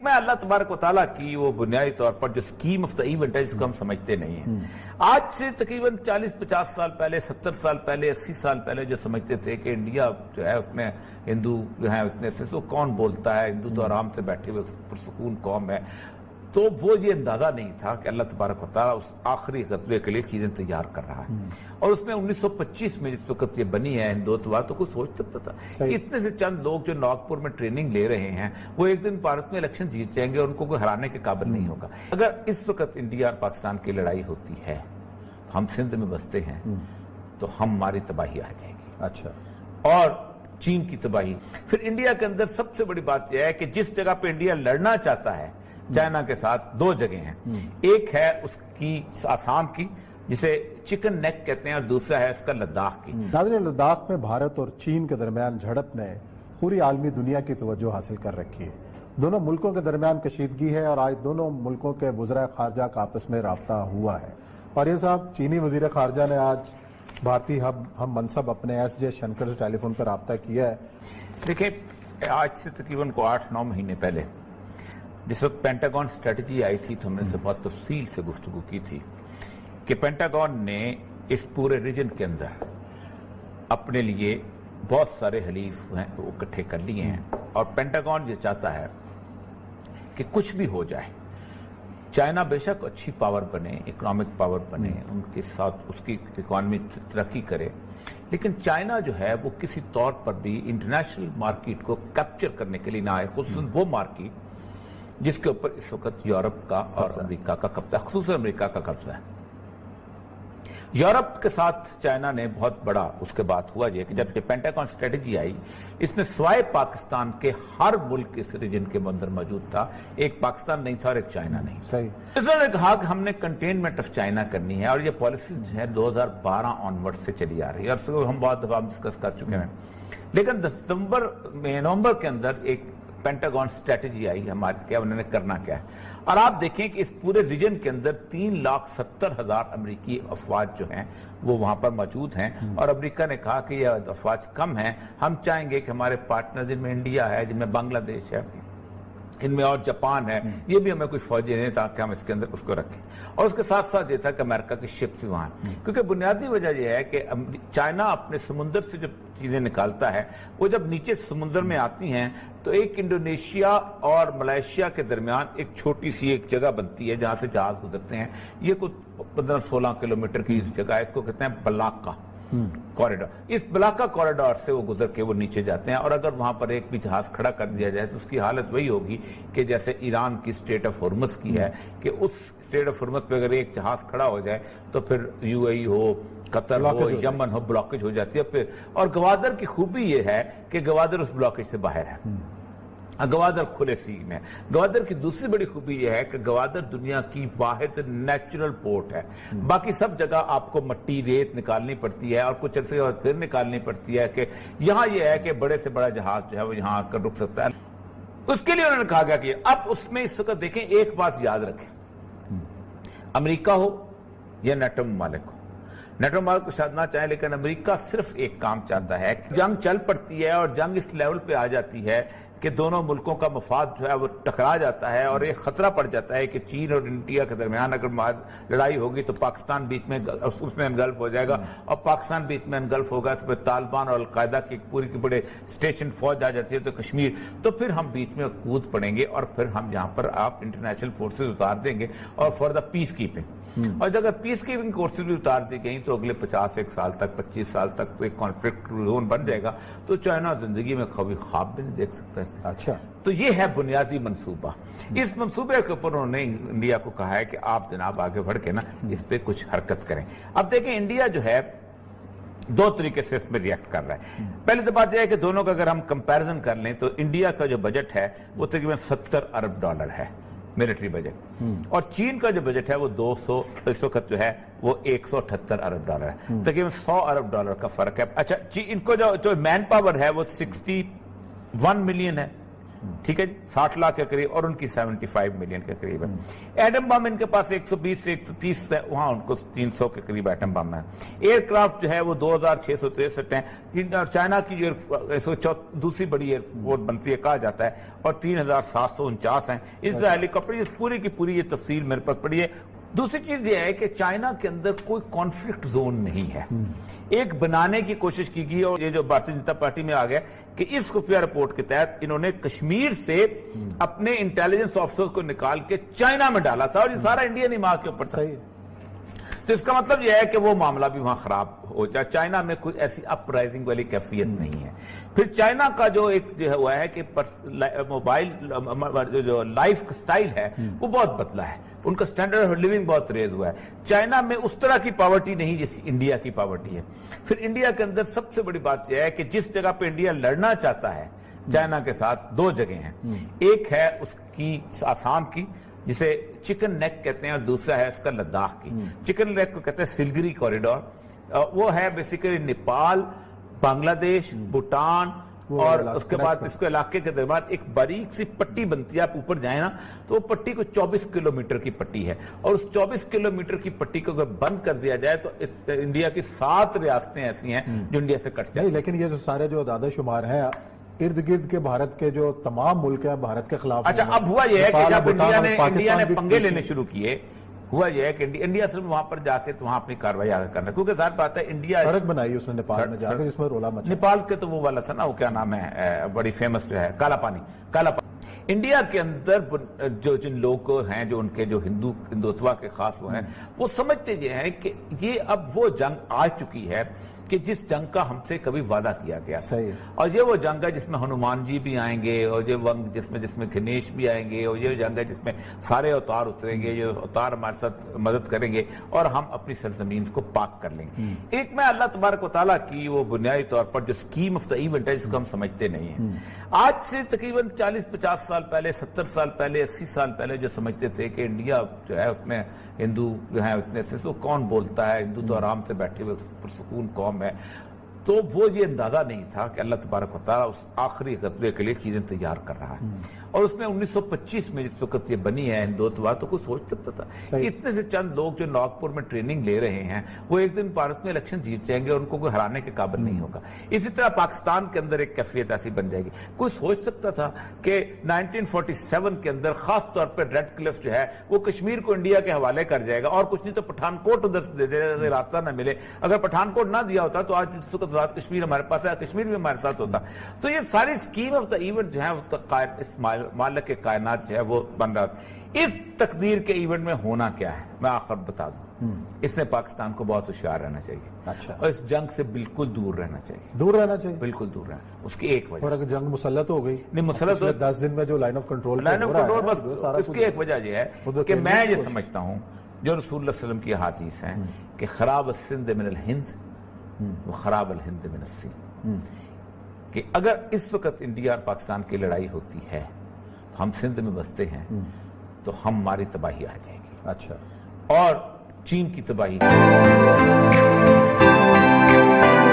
میں اللہ تبارک و تعالیٰ کی وہ بنیادی طور پر جو اسکیم آف دا ایونٹ ہے جس کو ہم سمجھتے نہیں ہیں. آج سے تقریباً 40-50 سال پہلے، 70 سال پہلے، 80 سال پہلے جو سمجھتے تھے کہ انڈیا جو ہے اس میں ہندو جو ہے اتنے سے تو کون بولتا ہے، ہندو تو آرام سے بیٹھے ہوئے پرسکون قوم ہے، تو وہ یہ اندازہ نہیں تھا کہ اللہ تبارک و تعالیٰ اس آخری غزوے کے لیے چیزیں تیار کر رہا ہے. اور اس میں 1925 میں جس وقت یہ بنی ہے ہندوتوا، تو کوئی سوچ سکتا تھا کہ اتنے سے چند لوگ جو ناگپور میں ٹریننگ لے رہے ہیں وہ ایک دن بھارت میں الیکشن جیت جائیں گے اور ان کو کوئی ہرانے کے قابل نہیں ہوگا. اگر اس وقت انڈیا اور پاکستان کی لڑائی ہوتی ہے، ہم سندھ میں بستے ہیں، تو ہماری تباہی آ جائے گی. اچھا. اور چین کی تباہی. پھر انڈیا کے اندر سب سے بڑی بات یہ ہے کہ جس جگہ پہ انڈیا لڑنا چاہتا ہے چائنا کے ساتھ، دو جگہ ہیں. ایک ہے اس کی آسام کی جسے چکن نیک کہتے ہیں، اور دوسرا ہے اس کا لداخ کی. ناظرین، لداخ میں بھارت اور چین کے درمیان جھڑپ نے پوری عالمی دنیا کی توجہ حاصل کر رکھی ہے. دونوں ملکوں کے درمیان کشیدگی ہے اور آج دونوں ملکوں کے وزراء خارجہ کا آپس میں رابطہ ہوا ہے. اور یہ صاحب، چینی وزیر خارجہ نے آج بھارتی ہم منصب اپنے ایس جے شنکر سے ٹیلی فون پر رابطہ کیا ہے. دیکھیں، آج سے تقریباً 8-9 مہینے پہلے جس وقت پینٹاگون اسٹریٹجی آئی تھی تو ہم نے سے بہت تفصیل سے گفتگو کی تھی کہ پینٹاگون نے اس پورے ریجن کے اندر اپنے لیے بہت سارے حلیف ہیں وہ اکٹھے کر لیے ہیں، اور پینٹاگون یہ چاہتا ہے کہ کچھ بھی ہو جائے، چائنا بے شک اچھی پاور بنے، اکنامک پاور بنے، ان کے ساتھ اس کی اکانومی ترقی کرے، لیکن چائنا جو ہے وہ کسی طور پر بھی انٹرنیشنل مارکیٹ کو کیپچر کرنے کے لیے نہ آئے، خصوصاً وہ مارکیٹ جس کے اوپر اس وقت یورپ کا اور امریکہ کا قبضہ ہے، خصوصاً امریکہ کا قبضہ ہے. یورپ کے ساتھ چائنا نے بہت بڑا اس کے بعد ہوا یہ کہ جب یہ پینٹاگون اسٹریٹجی آئی، اس میں سوائے پاکستان کے ہر ملک اس ریجن کے اندر موجود تھا. ایک پاکستان نہیں تھا اور ایک چائنا نہیں. صحیح. انہوں نے کہا کہ ہم نے کنٹینمنٹ آف چائنا کرنی ہے، اور یہ پالیسی جو ہے 2012 آنورڈ سے چلی آ رہی ہے، اور ہم بہت دفعہ ڈسکس کر چکے ہیں. لیکن نومبر کے اندر ایک پینٹاگون اسٹریٹجی آئی ہمارے، کیا انہوں نے کرنا کیا ہے. اور آپ دیکھیں کہ اس پورے ریجن کے اندر 3,70,000 امریکی افواج جو ہیں وہ وہاں پر موجود ہیں، اور امریکہ نے کہا کہ یہ افواج کم ہیں، ہم چاہیں گے کہ ہمارے پارٹنر جن میں انڈیا ہے، جن میں بنگلہ دیش ہے، ان میں اور جاپان ہے، یہ بھی ہمیں کچھ فوجی دیں تاکہ ہم اس کے اندر اس کو رکھیں. اور اس کے ساتھ ساتھ یہ تھا کہ امریکہ کی شپس بھی وہاں ہیں، کیونکہ بنیادی وجہ یہ ہے کہ چائنا اپنے سمندر سے جو چیزیں نکالتا ہے وہ جب نیچے سمندر میں آتی ہیں تو ایک انڈونیشیا اور ملائیشیا کے درمیان ایک چھوٹی سی ایک جگہ بنتی ہے جہاں سے جہاز گزرتے ہیں. یہ کچھ 15-16 کلومیٹر کی جگہ ہے، اس کو کہتے ہیں بلاکا کوریڈور. اس بلاکا کوریڈور سے وہ گزر کے وہ نیچے جاتے ہیں، اور اگر وہاں پر ایک بھی جہاز کھڑا کر دیا جائے تو اس کی حالت وہی ہوگی کہ جیسے ایران کی اسٹیٹ آف ہرمز کی ہے، کہ اس اسٹیٹ آف ہرمز پہ اگر ایک جہاز کھڑا ہو جائے تو پھر you a E who, Qatar who, Yemen who, blockage ہو جاتی ہے. پھر اور گوادر کی خوبی یہ ہے کہ گوادر اس بلاکیج سے باہر ہے، گوادر کھلے سی میں. گوادر کی دوسری بڑی خوبی یہ ہے کہ گوادر دنیا کی واحد نیچرل پورٹ ہے. باقی سب جگہ آپ کو مٹی ریت نکالنی پڑتی ہے اور کچھ عرصے اور پھر نکالنی پڑتی ہے، کہ یہاں یہ ہے کہ بڑے سے بڑا جہاز جو ہے وہ یہاں آ کر رک سکتا ہے. اس کے لیے انہوں نے کہا گیا کہ اب اس میں اس وقت دیکھیں، ایک بات یاد رکھیں، امریکہ ہو یا نیٹو ممالک ہو، نیٹو ممالک کو شاید نہ چاہیں لیکن امریکہ صرف ایک کام چاہتا ہے کہ جنگ چل پڑتی ہے، اور جنگ اس لیول پہ آ جاتی ہے کہ دونوں ملکوں کا مفاد جو ہے وہ ٹکرا جاتا ہے، اور ایک خطرہ پڑ جاتا ہے کہ چین اور انڈیا کے درمیان اگر لڑائی ہوگی تو پاکستان بیچ میں اس میں انگلف ہو جائے گا، اور پاکستان بیچ میں انگلف ہوگا تو پھر طالبان اور القاعدہ کی پوری کی بڑے اسٹیشن فوج آ جاتی ہے تو کشمیر، تو پھر ہم بیچ میں کود پڑیں گے، اور پھر ہم یہاں پر آپ انٹرنیشنل فورسز اتار دیں گے اور فار دا پیس کیپنگ. اور اگر پیس کیپنگ فورسز بھی اتار دی گئیں تو اگلے 50 سال تک 25 سال تک ایک کانفلکٹ زون بن جائے گا، تو چائنا زندگی میں کبھی خواب بھی نہیں دیکھ سکتا. اچھا. تو یہ ہے بنیادی منصوبہ. اس منصوبے کے اوپر انہوں نے انڈیا کو کہا ہے کہ آپ جناب آگے بڑھ کے نا اس پہ کچھ حرکت کریں. اب دیکھیں، انڈیا جو ہے دو طریقے سے اس میں ریئیکٹ کر رہا ہے. پہلے تو بات یہ ہے کہ دونوں کا اگر ہم کمپیریزن کر لیں تو انڈیا کا جو بجٹ ہے وہ تقریباً $70 ارب ہے ملٹری بجٹ، اور چین کا جو بجٹ ہے وہ 200 اس وقت جو ہے وہ $178 ارب ہے، تقریباً $100 ارب کا فرق ہے. اچھا، ان کو جو مین پاور ہے وہ 61 ملین ہے، ٹھیک ہے جی، 60 لاکھ کے قریب، اور ان کی 75 ملین کے قریب ہے. ایٹم بم ان کے پاس 120 سے 130 ہے، وہاں ان کو 300 کے قریب ایٹم بم ہے. ایئر کرافٹ جو ہے وہ 2663 ہیں، اور چائنا کی جو دوسری بڑی ایئرپورٹ بنتی ہے کہا جاتا ہے، اور 3749 ہیں. اسرائیلی کپڑے پوری کی پوری یہ تفصیل میرے پاس پڑی ہے. دوسری چیز یہ ہے کہ چائنا کے اندر کوئی کانفلکٹ زون نہیں ہے. ایک بنانے کی کوشش کی گئی، اور یہ جو بھارتی جنتا پارٹی میں آ گیا کہ اس خفیہ رپورٹ کے تحت انہوں نے کشمیر سے اپنے انٹیلیجنس آفیسر کو نکال کے چائنا میں ڈالا تھا، اور یہ سارا انڈین ہی کے اوپر تھا. تو اس کا مطلب یہ ہے کہ وہ معاملہ بھی وہاں خراب ہو جائے. چائنا میں کوئی ایسی اپ رائزنگ والی کیفیت نہیں ہے. پھر چائنا کا جو ایک جو ہوا ہے کہ موبائل جو لائف سٹائل ہے وہ بہت بدلا ہے. ان کا سٹینڈرڈ آف لیونگ بہت ریز ہوا ہے. چائنا میں اس طرح کی پاورٹی نہیں جیسی انڈیا کی پاورٹی ہے. پھر انڈیا کے اندر سب سے بڑی بات یہ ہے کہ جس جگہ پہ انڈیا لڑنا چاہتا ہے چائنا کے ساتھ، 2 جگہیں ہیں. ایک ہے اس کی آسام کی جسے چکن نیک کہتے ہیں، اور دوسرا ہے اس کا لداخ کی. چکن نیک کو کہتے ہیں سلگری کوریڈور. وہ ہے بیسیکلی نیپال، بنگلہ دیش، بھوٹان، اور اس کے بعد اس کے علاقے کے درمیان ایک باریک سی پٹی بنتی ہے. آپ اوپر جائیں نا تو وہ پٹی کو 24 کلومیٹر کی پٹی ہے، اور اس 24 کلومیٹر کی پٹی کو اگر بند کر دیا جائے تو انڈیا کی 7 ریاستیں ایسی ہیں جو انڈیا سے کٹ جائیں. لیکن یہ جو سارے جو اعداد و شمار ہیں ارد گرد کے بھارت کے جو تمام ملک ہیں بھارت کے خلاف. اچھا، اب ہوا یہ ہے کہ جب انڈیا نے پنگے لینے شروع کیے، ہوا یہ ہے کہ انڈیا صرف وہاں پر جا کے وہاں اپنی کارروائی آگے کرنا، کیونکہ ظاہر بات ہے انڈیا سڑک بنائی اس نے نیپال میں جا کے جس میں رولا مچا. نیپال کے تو وہ والا تھا نا، وہ کیا نام ہے بڑی فیمس جو ہے، کالا پانی. انڈیا کے اندر جو جن لوگ ہیں جو ان کے جو ہندوتوا کے خاص وہ ہیں، وہ سمجھتے یہ ہیں کہ یہ اب وہ جنگ آ چکی ہے کہ جس جنگ کا ہم سے کبھی وعدہ کیا گیا. اور یہ وہ جنگ ہے جس میں ہنومان جی بھی آئیں گے، اور یہ جنگ جس میں گنیش بھی آئیں گے، اور یہ جنگ ہے جس میں سارے اوتار اتریں گے، یہ اوتار ہمارے ساتھ مدد کریں گے، اور ہم اپنی سرزمین کو پاک کر لیں گے. ایک میں اللہ تبارک و تعالیٰ کی وہ بنیادی طور پر جو اسکیم آف دا ایونٹ ہے جس کو ہم سمجھتے نہیں ہیں. آج سے تقریباً 40-50 سال پہلے، 70 سال پہلے، 80 سال پہلے جو سمجھتے تھے کہ انڈیا جو ہے اس میں ہندو جو ہے اتنے سے کون بولتا ہے، ہندو تو آرام سے بیٹھے ہوئے پرسکون قوم ہے. تو وہ یہ اندازہ نہیں تھا کہ اللہ تبارک و تعالیٰ اس آخری غزوے کے لیے چیزیں تیار کر رہا ہے. اور اس میں 1925 میں جس وقت یہ بنی ہے ہندوتوا، تو کوئی سوچ سکتا تھا کہ اتنے سے چند لوگ جو ناگپور میں ٹریننگ لے رہے ہیں وہ ایک دن بھارت میں الیکشن جیت جائیں گے اور ان کو کوئی ہرانے کے قابل نہیں ہوگا. اسی طرح پاکستان کے اندر ایک کیفیت ایسی بن جائے گی. کوئی سوچ سکتا تھا کہ 1947 کے اندر خاص طور پر ریڈ کلف جو ہے وہ کشمیر کو انڈیا کے حوالے کر جائے گا، اور کچھ نہیں تو پٹھان کوٹ ادھر راستہ نہ ملے. اگر پٹھان کوٹ نہ دیا ہوتا تو آج اس وقت کشمیر ہمارے پاس ہے، کشمیر بھی ہمارے ساتھ ہوتا. تو یہ ساری اسکیم آف دا ایونٹ جو ہے اس مالک کائنات جو ہے وہ بن رہا تھا. اس تقدیر کے ایونٹ میں ہونا کیا ہے میں آخر بتا دوں. اس میں پاکستان کو بہت ہوشیار رہنا چاہیے. اچھا. اور اس جنگ سے بالکل دور رہنا چاہیے. دور رہنا چاہیے، بالکل دور رہنا. اس کی ایک وجہ، اور اگر جنگ مسلط ہو گئی، نہیں مسلط 10 دن میں جو لائن آف کنٹرول بس اس کی ایک وجہ یہ ہے کہ میں یہ سمجھتا ہوں جو رسول اللہ صلی اللہ علیہ وسلم کی حدیث ہیں کہ خراب السند من الہند و خراب الہند من السند، کہ اگر اس وقت انڈیا اور پاکستان کی لڑائی ہوتی ہے تو ہم سندھ میں بستے ہیں تو ہماری تباہی آ جائے گی. اچھا. اور چین کی تباہی